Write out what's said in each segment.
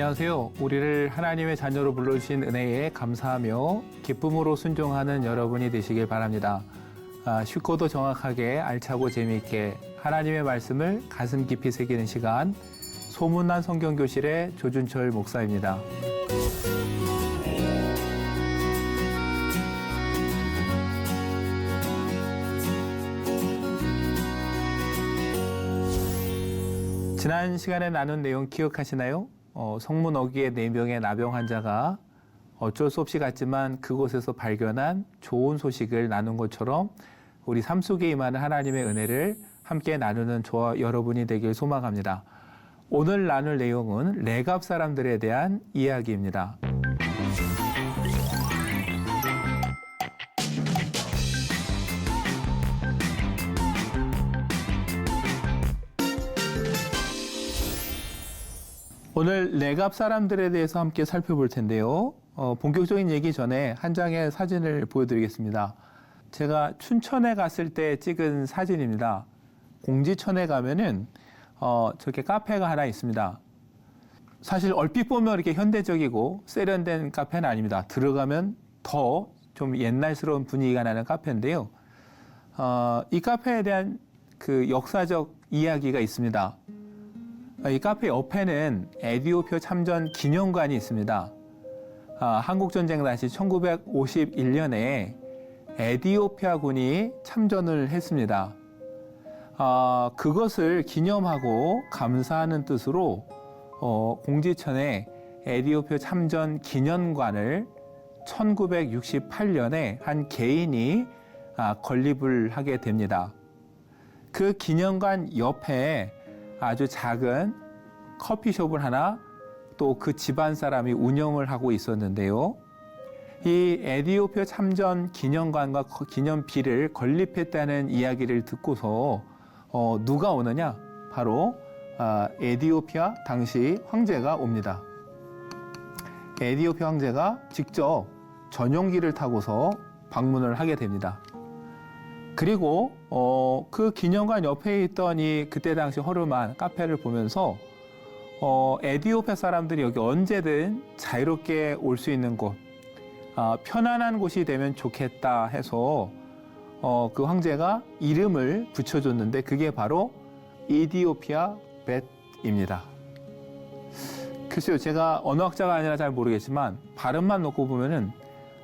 안녕하세요. 우리를 하나님의 자녀로 불러주신 은혜에 감사하며 기쁨으로 순종하는 여러분이 되시길 바랍니다. 쉽고도 정확하게 알차고 재미있게 하나님의 말씀을 가슴 깊이 새기는 시간, 소문난 성경교실의 조준철 목사입니다. 지난 시간에 나눈 내용 기억하시나요? 성문 어귀의 4명의 나병 환자가 어쩔 수 없이 갔지만 그곳에서 발견한 좋은 소식을 나눈 것처럼 우리 삶 속에 임하는 하나님의 은혜를 함께 나누는 저와 여러분이 되길 소망합니다. 오늘 나눌 내용은 레갑 사람들에 대한 이야기입니다. 오늘 레갑 사람들에 대해서 함께 살펴볼 텐데요. 본격적인 얘기 전에 한 장의 사진을 보여드리겠습니다. 제가 춘천에 갔을 때 찍은 사진입니다. 공지천에 가면은 저렇게 카페가 하나 있습니다. 사실 얼핏 보면 이렇게 현대적이고 세련된 카페는 아닙니다. 들어가면 더 좀 옛날스러운 분위기가 나는 카페인데요. 이 카페에 대한 그 역사적 이야기가 있습니다. 이 카페 옆에는 에티오피아 참전 기념관이 있습니다. 한국전쟁 당시 1951년에 에티오피아군이 참전을 했습니다. 그것을 기념하고 감사하는 뜻으로 공지천에 에티오피아 참전 기념관을 1968년에 한 개인이 건립을 하게 됩니다. 그 기념관 옆에 아주 작은 커피숍을 하나 또 그 집안 사람이 운영을 하고 있었는데요. 이 에티오피아 참전 기념관과 기념비를 건립했다는 이야기를 듣고서 누가 오느냐? 바로 에티오피아 당시 황제가 옵니다. 에티오피아 황제가 직접 전용기를 타고서 방문을 하게 됩니다. 그리고 그 기념관 옆에 있던 이 그때 당시 허름한 카페를 보면서 에티오피아 사람들이 여기 언제든 자유롭게 올 수 있는 곳, 편안한 곳이 되면 좋겠다 해서 그 황제가 이름을 붙여줬는데 그게 바로 이디오피아 벳입니다. 글쎄요, 제가 언어학자가 아니라 잘 모르겠지만 발음만 놓고 보면은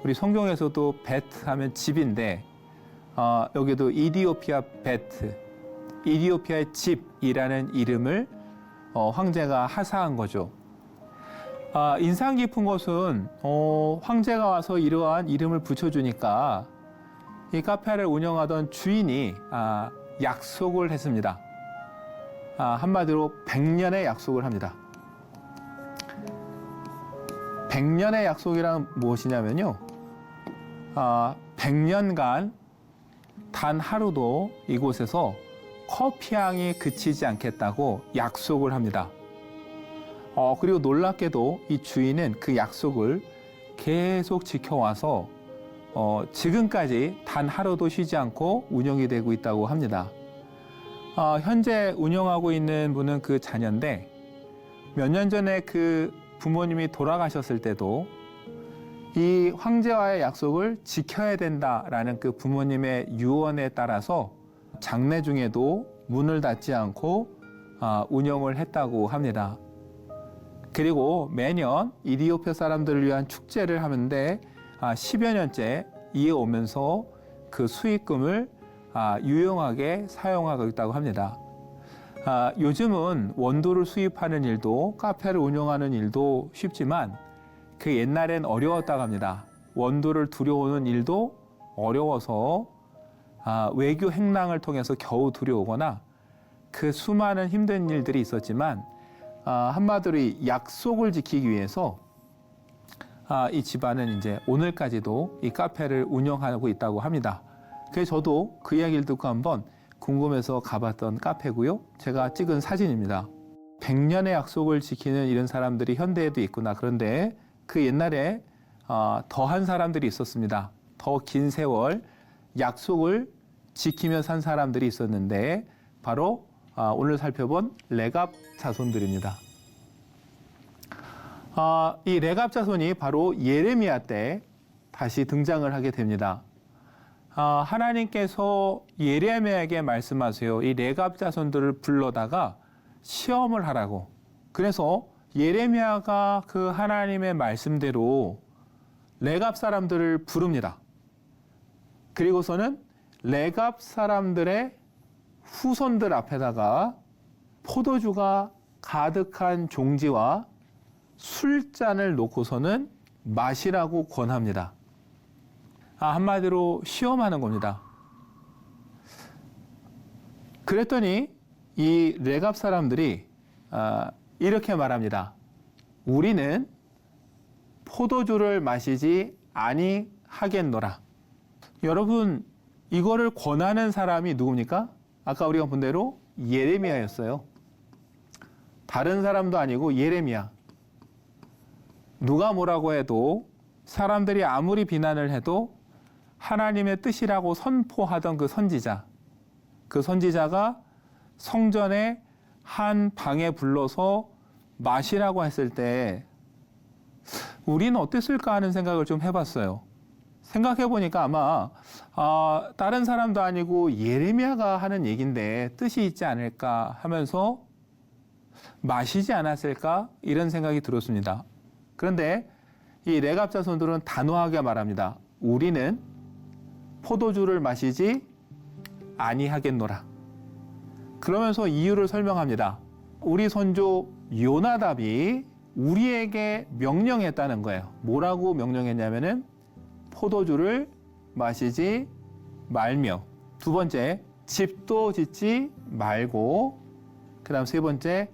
우리 성경에서도 벳 하면 집인데 여기도 이디오피아 베트, 이디오피아의 집이라는 이름을 황제가 하사한 거죠. 인상 깊은 것은 황제가 와서 이러한 이름을 붙여주니까 이 카페를 운영하던 주인이 약속을 했습니다. 한마디로 100년의 약속을 합니다. 100년의 약속이란 무엇이냐면요. 100년간 단 하루도 이곳에서 커피향이 그치지 않겠다고 약속을 합니다. 그리고 놀랍게도 이 주인은 그 약속을 계속 지켜와서 지금까지 단 하루도 쉬지 않고 운영이 되고 있다고 합니다. 현재 운영하고 있는 분은 그 자녀인데 몇 년 전에 그 부모님이 돌아가셨을 때도 이 황제와의 약속을 지켜야 된다라는 그 부모님의 유언에 따라서 장례 중에도 문을 닫지 않고 운영을 했다고 합니다. 그리고 매년 이디오피아 사람들을 위한 축제를 하는데 10여 년째 이어오면서 그 수익금을 유용하게 사용하고 있다고 합니다. 요즘은 원두를 수입하는 일도 카페를 운영하는 일도 쉽지만 그 옛날엔 어려웠다고 합니다. 원두를 들여오는 일도 어려워서 외교 행랑을 통해서 겨우 들여오거나 그 수많은 힘든 일들이 있었지만 한마디로 이 약속을 지키기 위해서 이 집안은 이제 오늘까지도 이 카페를 운영하고 있다고 합니다. 그래서 저도 그 이야기를 듣고 한번 궁금해서 가봤던 카페고요. 제가 찍은 사진입니다. 100년의 약속을 지키는 이런 사람들이 현대에도 있구나. 그런데 그 옛날에 더한 사람들이 있었습니다. 더 긴 세월 약속을 지키며 산 사람들이 있었는데 바로 오늘 살펴본 레갑 자손들입니다. 이 레갑 자손이 바로 예레미야 때 다시 등장을 하게 됩니다. 하나님께서 예레미야에게 말씀하세요. 이 레갑 자손들을 불러다가 시험을 하라고. 그래서 예레미야가 그 하나님의 말씀대로 레갑 사람들을 부릅니다. 그리고서는 레갑 사람들의 후손들 앞에다가 포도주가 가득한 종지와 술잔을 놓고서는 마시라고 권합니다. 한마디로 시험하는 겁니다. 그랬더니 이 레갑 사람들이 이렇게 말합니다. 우리는 포도주를 마시지 아니하겠노라. 여러분, 이거를 권하는 사람이 누굽니까? 아까 우리가 본 대로 예레미야였어요. 다른 사람도 아니고 예레미야. 누가 뭐라고 해도, 사람들이 아무리 비난을 해도 하나님의 뜻이라고 선포하던 그 선지자가 성전의 한 방에 불러서 마시라고 했을 때 우리는 어땠을까 하는 생각을 좀 해봤어요. 생각해보니까 아마 다른 사람도 아니고 예레미야가 하는 얘기인데 뜻이 있지 않을까 하면서 마시지 않았을까 이런 생각이 들었습니다. 그런데 이 레갑 자손들은 단호하게 말합니다. 우리는 포도주를 마시지 아니하겠노라. 그러면서 이유를 설명합니다. 우리 선조 요나답이 우리에게 명령했다는 거예요. 뭐라고 명령했냐면은 포도주를 마시지 말며, 두 번째, 집도 짓지 말고, 그 다음 세 번째,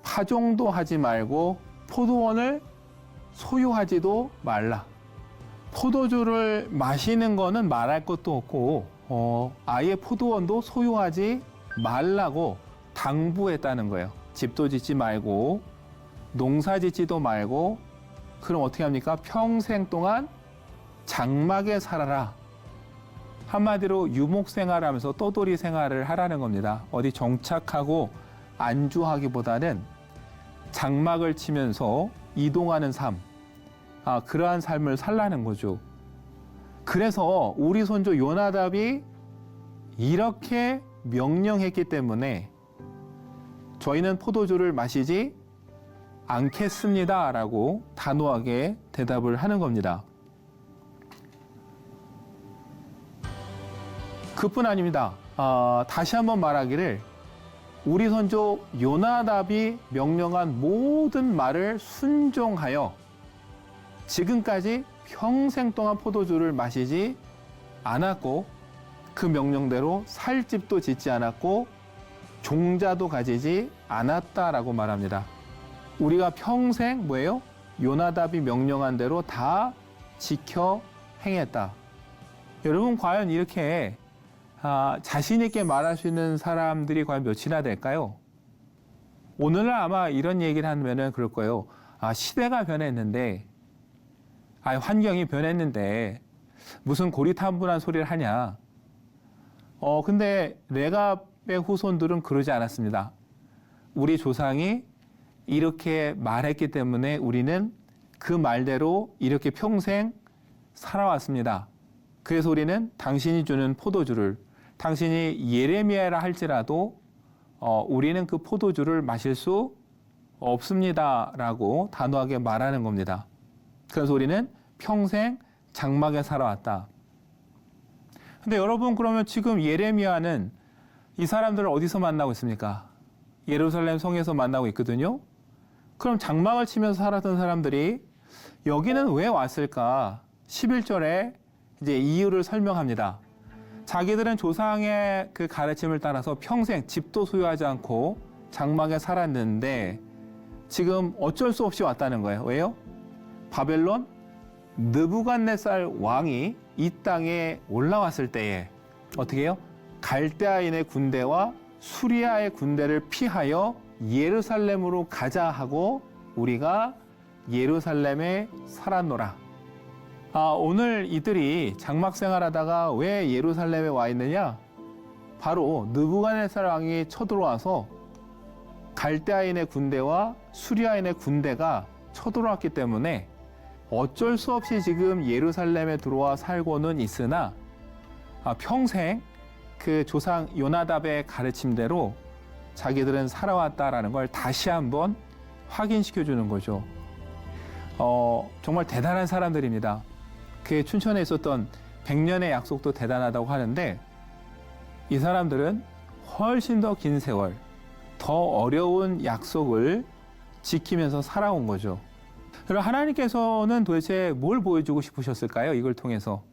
파종도 하지 말고 포도원을 소유하지도 말라. 포도주를 마시는 거는 말할 것도 없고 아예 포도원도 소유하지 말라고 당부했다는 거예요. 집도 짓지 말고 농사 짓지도 말고, 그럼 어떻게 합니까? 평생 동안 장막에 살아라. 한마디로 유목 생활하면서 떠돌이 생활을 하라는 겁니다. 어디 정착하고 안주하기보다는 장막을 치면서 이동하는 삶, 그러한 삶을 살라는 거죠. 그래서 우리 선조 요나답이 이렇게 명령했기 때문에 저희는 포도주를 마시지 않겠습니다 라고 단호하게 대답을 하는 겁니다. 그뿐 아닙니다. 다시 한번 말하기를, 우리 선조 요나답이 명령한 모든 말을 순종하여 지금까지 평생 동안 포도주를 마시지 않았고, 그 명령대로 살 집도 짓지 않았고 종자도 가지지 않았다라고 말합니다. 우리가 평생 뭐예요? 요나답이 명령한 대로 다 지켜 행했다. 여러분, 과연 이렇게 자신 있게 말할 수 있는 사람들이 과연 몇이나 될까요? 오늘날 아마 이런 얘기를 하면은 그럴 거예요. 시대가 변했는데, 환경이 변했는데 무슨 고리타분한 소리를 하냐. 근데 레갑의 후손들은 그러지 않았습니다. 우리 조상이 이렇게 말했기 때문에 우리는 그 말대로 이렇게 평생 살아왔습니다. 그래서 우리는 당신이 주는 포도주를, 당신이 예레미야라 할지라도 우리는 그 포도주를 마실 수 없습니다라고 단호하게 말하는 겁니다. 그래서 우리는 평생 장막에 살아왔다. 근데 여러분, 그러면 지금 예레미야는 이 사람들을 어디서 만나고 있습니까? 예루살렘 성에서 만나고 있거든요. 그럼 장막을 치면서 살았던 사람들이 여기는 왜 왔을까? 11절에 이제 이유를 설명합니다. 자기들은 조상의 그 가르침을 따라서 평생 집도 소유하지 않고 장막에 살았는데 지금 어쩔 수 없이 왔다는 거예요. 왜요? 바벨론 느부갓네살 왕이 이 땅에 올라왔을 때에 어떻게 해요? 갈대아인의 군대와 수리아의 군대를 피하여 예루살렘으로 가자 하고 우리가 예루살렘에 살았노라. 오늘 이들이 장막 생활하다가 왜 예루살렘에 와 있느냐? 바로 느부갓네살 왕이 쳐들어와서 갈대아인의 군대와 수리아인의 군대가 쳐들어왔기 때문에 어쩔 수 없이 지금 예루살렘에 들어와 살고는 있으나 평생 그 조상 요나답의 가르침대로 자기들은 살아왔다라는 걸 다시 한번 확인시켜 주는 거죠. 정말 대단한 사람들입니다. 그 춘천에 있었던 100년의 약속도 대단하다고 하는데 이 사람들은 훨씬 더 긴 세월, 더 어려운 약속을 지키면서 살아온 거죠. 그럼 하나님께서는 도대체 뭘 보여주고 싶으셨을까요? 이걸 통해서.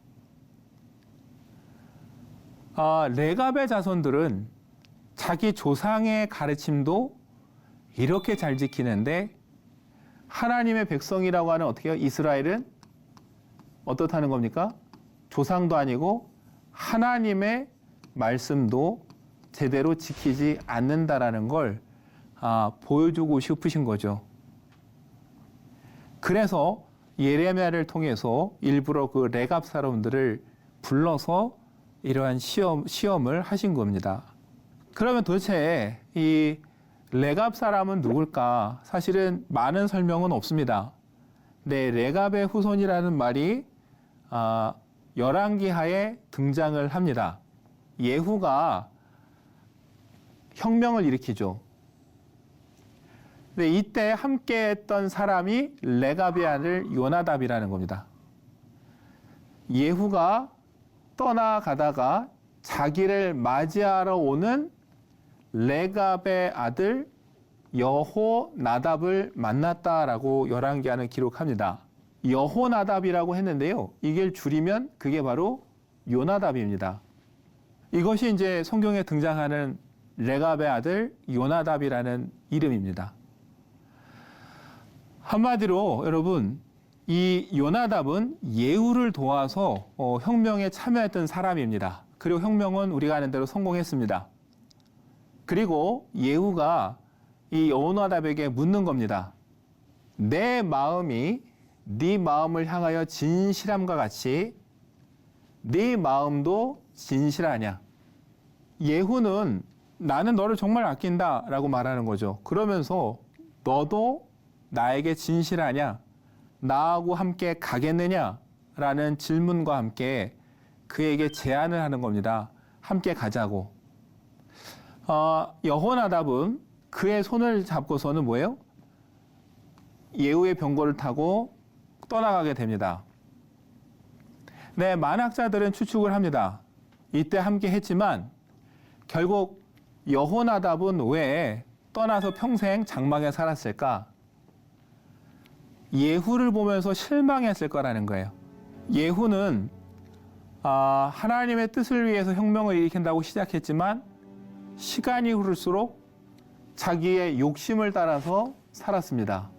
레갑의 자손들은 자기 조상의 가르침도 이렇게 잘 지키는데 하나님의 백성이라고 하는 어떻게 해요? 이스라엘은 어떻다는 겁니까? 조상도 아니고 하나님의 말씀도 제대로 지키지 않는다라는 걸 보여주고 싶으신 거죠. 그래서 예레미야를 통해서 일부러 그 레갑 사람들을 불러서 이러한 시험을 하신 겁니다. 그러면 도대체 이 레갑 사람은 누굴까? 사실은 많은 설명은 없습니다. 네, 레갑의 후손이라는 말이 열왕기하에 등장을 합니다. 예후가 혁명을 일으키죠. 네, 이때 함께했던 사람이 레갑의 아들 요나답이라는 겁니다. 예후가 떠나가다가 자기를 맞이하러 오는 레갑의 아들 여호나답을 만났다라고 열왕기하는 기록합니다. 여호나답이라고 했는데요. 이걸 줄이면 그게 바로 요나답입니다. 이것이 이제 성경에 등장하는 레갑의 아들 요나답이라는 이름입니다. 한마디로 여러분, 이 요나답은 예후를 도와서 혁명에 참여했던 사람입니다. 그리고 혁명은 우리가 아는 대로 성공했습니다. 그리고 예후가 이 요나답에게 묻는 겁니다. 내 마음이 네 마음을 향하여 진실함과 같이 네 마음도 진실하냐? 예후는 나는 너를 정말 아낀다 라고 말하는 거죠. 그러면서 너도 나에게 진실하냐? 나하고 함께 가겠느냐? 라는 질문과 함께 그에게 제안을 하는 겁니다. 함께 가자고. 여호나답은 그의 손을 잡고서는 뭐예요? 예후의 병거를 타고 떠나가게 됩니다. 네, 만학자들은 추측을 합니다. 이때 함께 했지만 결국 여호나답은 왜 떠나서 평생 장막에 살았을까? 예후를 보면서 실망했을 거라는 거예요. 예후는 하나님의 뜻을 위해서 혁명을 일으킨다고 시작했지만 시간이 흐를수록 자기의 욕심을 따라서 살았습니다.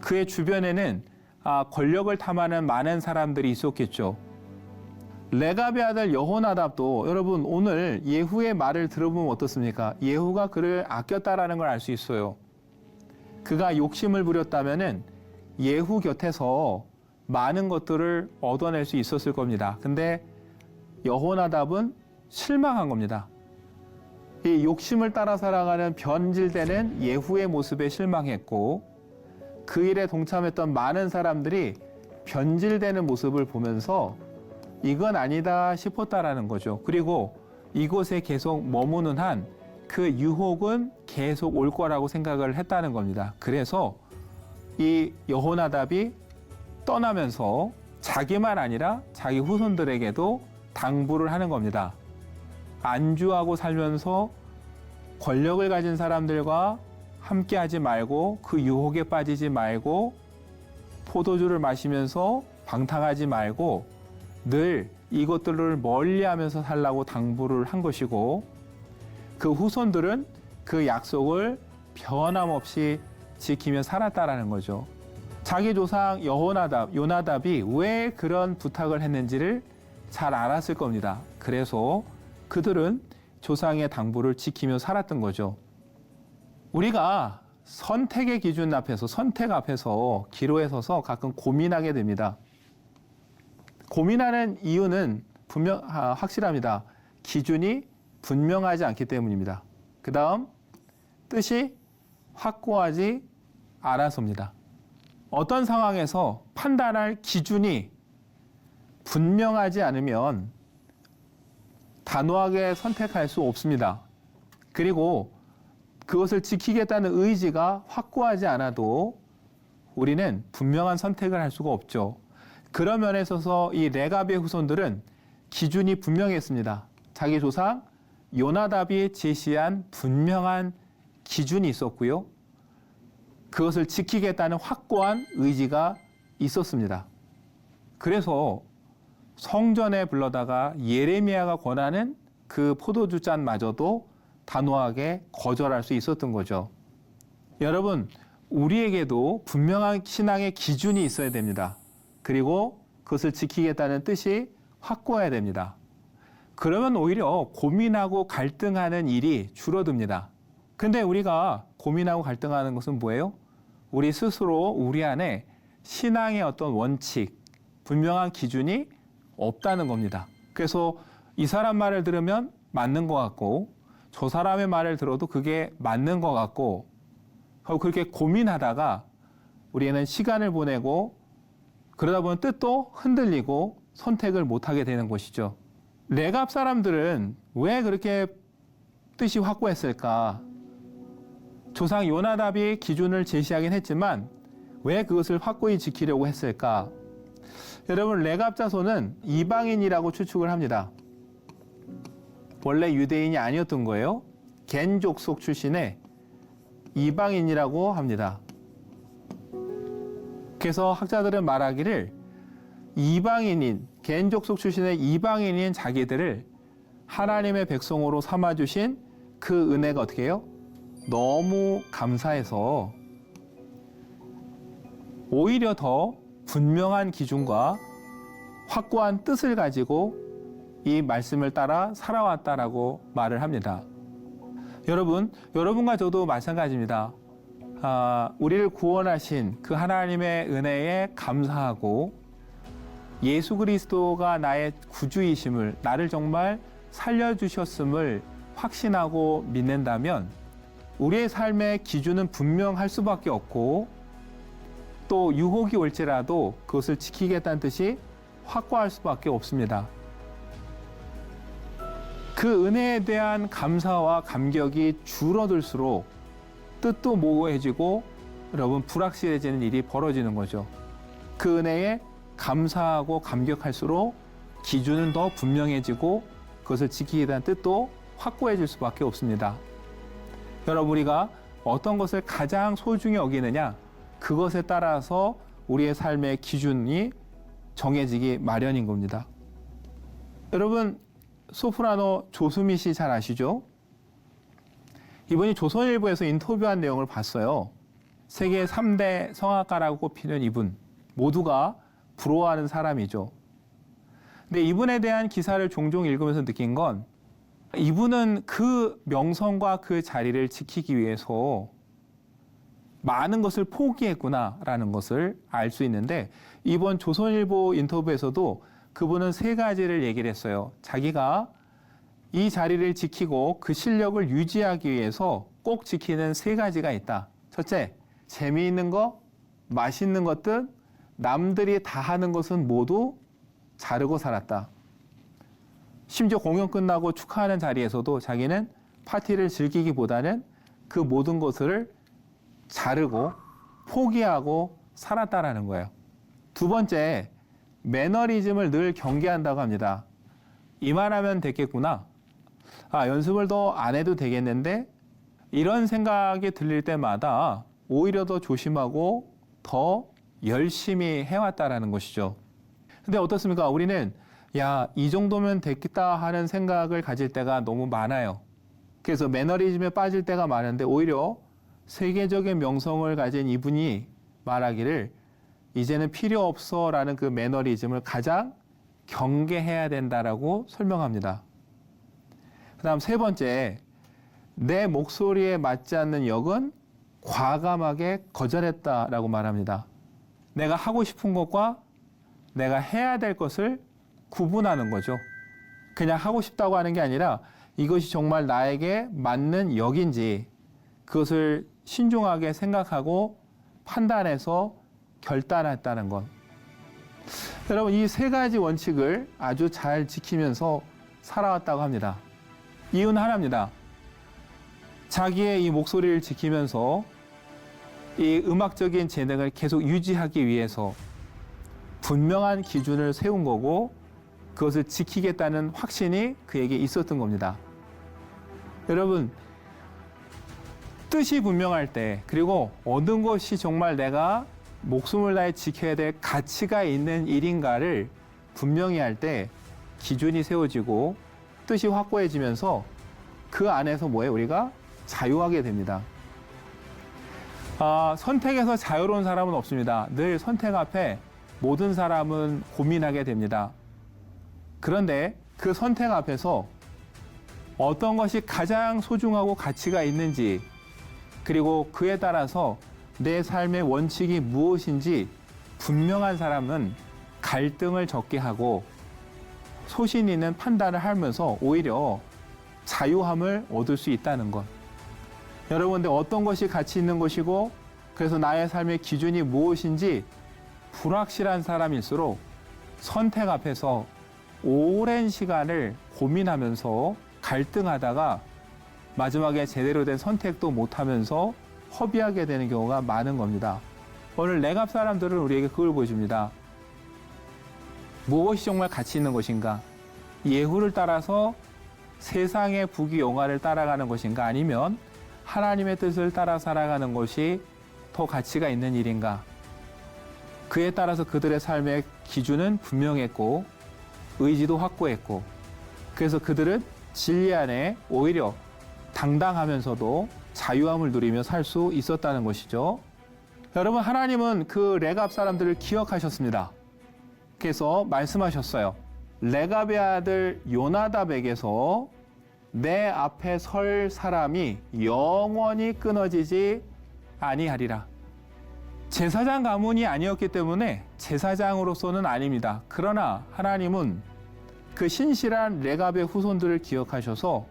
그의 주변에는 권력을 탐하는 많은 사람들이 있었겠죠. 레갑의 아들 여호나답도 여러분 오늘 예후의 말을 들어보면 어떻습니까? 예후가 그를 아꼈다라는 걸 알 수 있어요. 그가 욕심을 부렸다면은 예후 곁에서 많은 것들을 얻어낼 수 있었을 겁니다. 근데 여호나답은 실망한 겁니다. 이 욕심을 따라 살아가는 변질되는 예후의 모습에 실망했고 그 일에 동참했던 많은 사람들이 변질되는 모습을 보면서 이건 아니다 싶었다라는 거죠. 그리고 이곳에 계속 머무는 한 그 유혹은 계속 올 거라고 생각을 했다는 겁니다. 그래서 이 여호나답이 떠나면서 자기만 아니라 자기 후손들에게도 당부를 하는 겁니다. 안주하고 살면서 권력을 가진 사람들과 함께 하지 말고 그 유혹에 빠지지 말고 포도주를 마시면서 방탕하지 말고 늘 이것들을 멀리하면서 살라고 당부를 한 것이고 그 후손들은 그 약속을 변함없이 지키며 살았다라는 거죠. 자기 조상 요나답이 왜 그런 부탁을 했는지를 잘 알았을 겁니다. 그래서 그들은 조상의 당부를 지키며 살았던 거죠. 우리가 선택의 기준 앞에서, 선택 앞에서 기로에 서서 가끔 고민하게 됩니다. 고민하는 이유는 확실합니다. 기준이 분명하지 않기 때문입니다. 그 다음, 뜻이 확고하지 알아서입니다. 어떤 상황에서 판단할 기준이 분명하지 않으면 단호하게 선택할 수 없습니다. 그리고 그것을 지키겠다는 의지가 확고하지 않아도 우리는 분명한 선택을 할 수가 없죠. 그런 면에 있어서 이 레갑의 후손들은 기준이 분명했습니다. 자기 조상 요나답이 제시한 분명한 기준이 있었고요. 그것을 지키겠다는 확고한 의지가 있었습니다. 그래서 성전에 불러다가 예레미야가 권하는 그 포도주 잔마저도 단호하게 거절할 수 있었던 거죠. 여러분, 우리에게도 분명한 신앙의 기준이 있어야 됩니다. 그리고 그것을 지키겠다는 뜻이 확고해야 됩니다. 그러면 오히려 고민하고 갈등하는 일이 줄어듭니다. 근데 우리가 고민하고 갈등하는 것은 뭐예요? 우리 스스로 우리 안에 신앙의 어떤 원칙, 분명한 기준이 없다는 겁니다. 그래서 이 사람 말을 들으면 맞는 것 같고 저 사람의 말을 들어도 그게 맞는 것 같고 그렇게 고민하다가 우리는 시간을 보내고 그러다 보면 뜻도 흔들리고 선택을 못하게 되는 것이죠. 레갑 사람들은 왜 그렇게 뜻이 확고했을까? 조상 요나답이 기준을 제시하긴 했지만 왜 그것을 확고히 지키려고 했을까? 여러분, 레갑 자손은 이방인이라고 추측을 합니다. 원래 유대인이 아니었던 거예요. 겐 족속 출신의 이방인이라고 합니다. 그래서 학자들은 말하기를 이방인인, 겐 족속 출신의 이방인인 자기들을 하나님의 백성으로 삼아주신 그 은혜가 어떻게 해요? 너무 감사해서 오히려 더 분명한 기준과 확고한 뜻을 가지고 이 말씀을 따라 살아왔다라고 말을 합니다. 여러분과 저도 마찬가지입니다. 우리를 구원하신 그 하나님의 은혜에 감사하고 예수 그리스도가 나의 구주이심을, 나를 정말 살려주셨음을 확신하고 믿는다면 우리의 삶의 기준은 분명할 수밖에 없고 또 유혹이 올지라도 그것을 지키겠다는 뜻이 확고할 수밖에 없습니다. 그 은혜에 대한 감사와 감격이 줄어들수록 뜻도 모호해지고 여러분 불확실해지는 일이 벌어지는 거죠. 그 은혜에 감사하고 감격할수록 기준은 더 분명해지고 그것을 지키게 대한 뜻도 확고해질 수밖에 없습니다. 여러분, 우리가 어떤 것을 가장 소중히 여기느냐, 그것에 따라서 우리의 삶의 기준이 정해지기 마련인 겁니다. 여러분, 소프라노 조수미 씨 잘 아시죠? 이분이 조선일보에서 인터뷰한 내용을 봤어요. 세계 3대 성악가라고 꼽히는 이분, 모두가 부러워하는 사람이죠. 근데 이분에 대한 기사를 종종 읽으면서 느낀 건 이분은 그 명성과 그 자리를 지키기 위해서 많은 것을 포기했구나라는 것을 알 수 있는데 이번 조선일보 인터뷰에서도 그분은 세 가지를 얘기를 했어요. 자기가 이 자리를 지키고 그 실력을 유지하기 위해서 꼭 지키는 세 가지가 있다. 첫째, 재미있는 거, 맛있는 것들, 남들이 다 하는 것은 모두 자르고 살았다. 심지어 공연 끝나고 축하하는 자리에서도 자기는 파티를 즐기기보다는 그 모든 것을 자르고 포기하고 살았다라는 거예요. 두 번째, 매너리즘을 늘 경계한다고 합니다. 이만하면 됐겠구나. 연습을 더 안 해도 되겠는데 이런 생각이 들릴 때마다 오히려 더 조심하고 더 열심히 해왔다라는 것이죠. 근데 어떻습니까? 우리는 이 정도면 됐겠다 하는 생각을 가질 때가 너무 많아요. 그래서 매너리즘에 빠질 때가 많은데 오히려 세계적인 명성을 가진 이분이 말하기를 이제는 필요 없어 라는 그 매너리즘을 가장 경계해야 된다라고 설명합니다. 그 다음 세 번째, 내 목소리에 맞지 않는 역은 과감하게 거절했다라고 말합니다. 내가 하고 싶은 것과 내가 해야 될 것을 구분하는 거죠. 그냥 하고 싶다고 하는 게 아니라 이것이 정말 나에게 맞는 역인지 그것을 신중하게 생각하고 판단해서 결단했다는 것. 여러분, 이 세 가지 원칙을 아주 잘 지키면서 살아왔다고 합니다. 이유는 하나입니다. 자기의 이 목소리를 지키면서 이 음악적인 재능을 계속 유지하기 위해서 분명한 기준을 세운 거고 그것을 지키겠다는 확신이 그에게 있었던 겁니다. 여러분, 뜻이 분명할 때, 그리고 어느 것이 정말 내가 목숨을 다해 지켜야 될 가치가 있는 일인가를 분명히 할 때 기준이 세워지고 뜻이 확고해지면서 그 안에서 뭐예요? 우리가 자유하게 됩니다. 선택에서 자유로운 사람은 없습니다. 늘 선택 앞에 모든 사람은 고민하게 됩니다. 그런데 그 선택 앞에서 어떤 것이 가장 소중하고 가치가 있는지, 그리고 그에 따라서 내 삶의 원칙이 무엇인지 분명한 사람은 갈등을 적게 하고 소신 있는 판단을 하면서 오히려 자유함을 얻을 수 있다는 것. 여러분, 근데 어떤 것이 가치 있는 것이고 그래서 나의 삶의 기준이 무엇인지 불확실한 사람일수록 선택 앞에서 오랜 시간을 고민하면서 갈등하다가 마지막에 제대로 된 선택도 못하면서 허비하게 되는 경우가 많은 겁니다. 오늘 레갑 사람들은 우리에게 그걸 보여줍니다. 무엇이 정말 가치 있는 것인가? 예후를 따라서 세상의 부귀 영화를 따라가는 것인가? 아니면 하나님의 뜻을 따라 살아가는 것이 더 가치가 있는 일인가? 그에 따라서 그들의 삶의 기준은 분명했고 의지도 확고했고, 그래서 그들은 진리 안에 오히려 당당하면서도 자유함을 누리며 살 수 있었다는 것이죠. 여러분, 하나님은 그 레갑 사람들을 기억하셨습니다. 그래서 말씀하셨어요. 레갑의 아들 요나답에게서 내 앞에 설 사람이 영원히 끊어지지 아니하리라. 제사장 가문이 아니었기 때문에 제사장으로서는 아닙니다. 그러나 하나님은 그 신실한 레갑의 후손들을 기억하셔서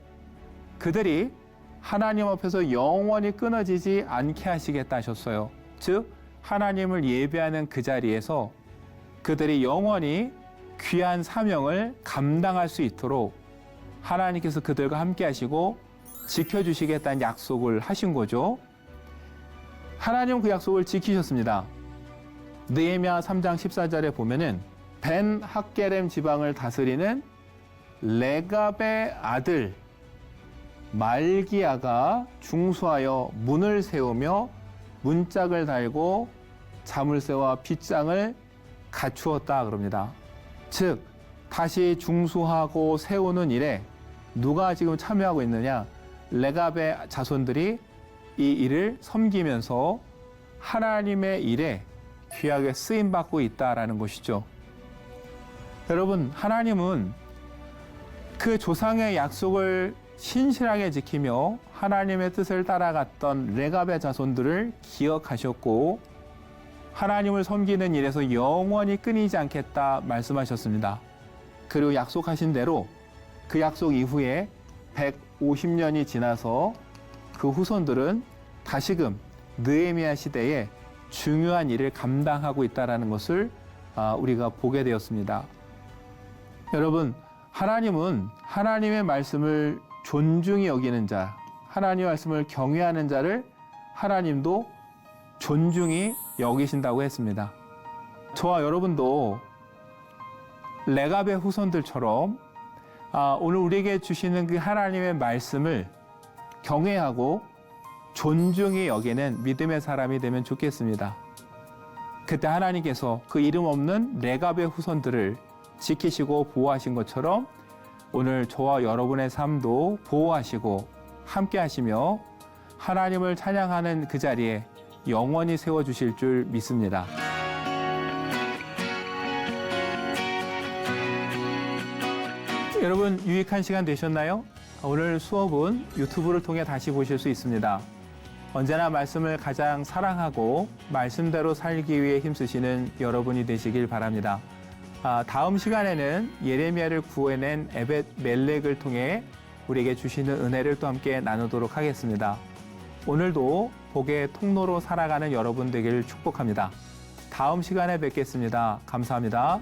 그들이 하나님 앞에서 영원히 끊어지지 않게 하시겠다 하셨어요. 즉, 하나님을 예배하는 그 자리에서 그들이 영원히 귀한 사명을 감당할 수 있도록 하나님께서 그들과 함께 하시고 지켜주시겠다는 약속을 하신 거죠. 하나님은 그 약속을 지키셨습니다. 느헤미야 3장 14절에 보면은 벤 학게렘 지방을 다스리는 레갑의 아들 말기야가 중수하여 문을 세우며 문짝을 달고 자물쇠와 빗장을 갖추었다 그럽니다. 즉, 다시 중수하고 세우는 일에 누가 지금 참여하고 있느냐? 레갑의 자손들이 이 일을 섬기면서 하나님의 일에 귀하게 쓰임받고 있다라는 것이죠. 여러분, 하나님은 그 조상의 약속을 신실하게 지키며 하나님의 뜻을 따라갔던 레갑의 자손들을 기억하셨고 하나님을 섬기는 일에서 영원히 끊이지 않겠다 말씀하셨습니다. 그리고 약속하신 대로 그 약속 이후에 150년이 지나서 그 후손들은 다시금 느헤미야 시대에 중요한 일을 감당하고 있다는 것을 우리가 보게 되었습니다. 여러분, 하나님은 하나님의 말씀을 존중히 여기는 자, 하나님의 말씀을 경외하는 자를 하나님도 존중히 여기신다고 했습니다. 저와 여러분도 레갑의 후손들처럼 오늘 우리에게 주시는 그 하나님의 말씀을 경외하고 존중히 여기는 믿음의 사람이 되면 좋겠습니다. 그때 하나님께서 그 이름 없는 레갑의 후손들을 지키시고 보호하신 것처럼 오늘 저와 여러분의 삶도 보호하시고 함께 하시며 하나님을 찬양하는 그 자리에 영원히 세워주실 줄 믿습니다. 여러분, 유익한 시간 되셨나요? 오늘 수업은 유튜브를 통해 다시 보실 수 있습니다. 언제나 말씀을 가장 사랑하고 말씀대로 살기 위해 힘쓰시는 여러분이 되시길 바랍니다. 다음 시간에는 예레미야를 구해낸 에벳 멜렉을 통해 우리에게 주시는 은혜를 또 함께 나누도록 하겠습니다. 오늘도 복의 통로로 살아가는 여러분 되길 축복합니다. 다음 시간에 뵙겠습니다. 감사합니다.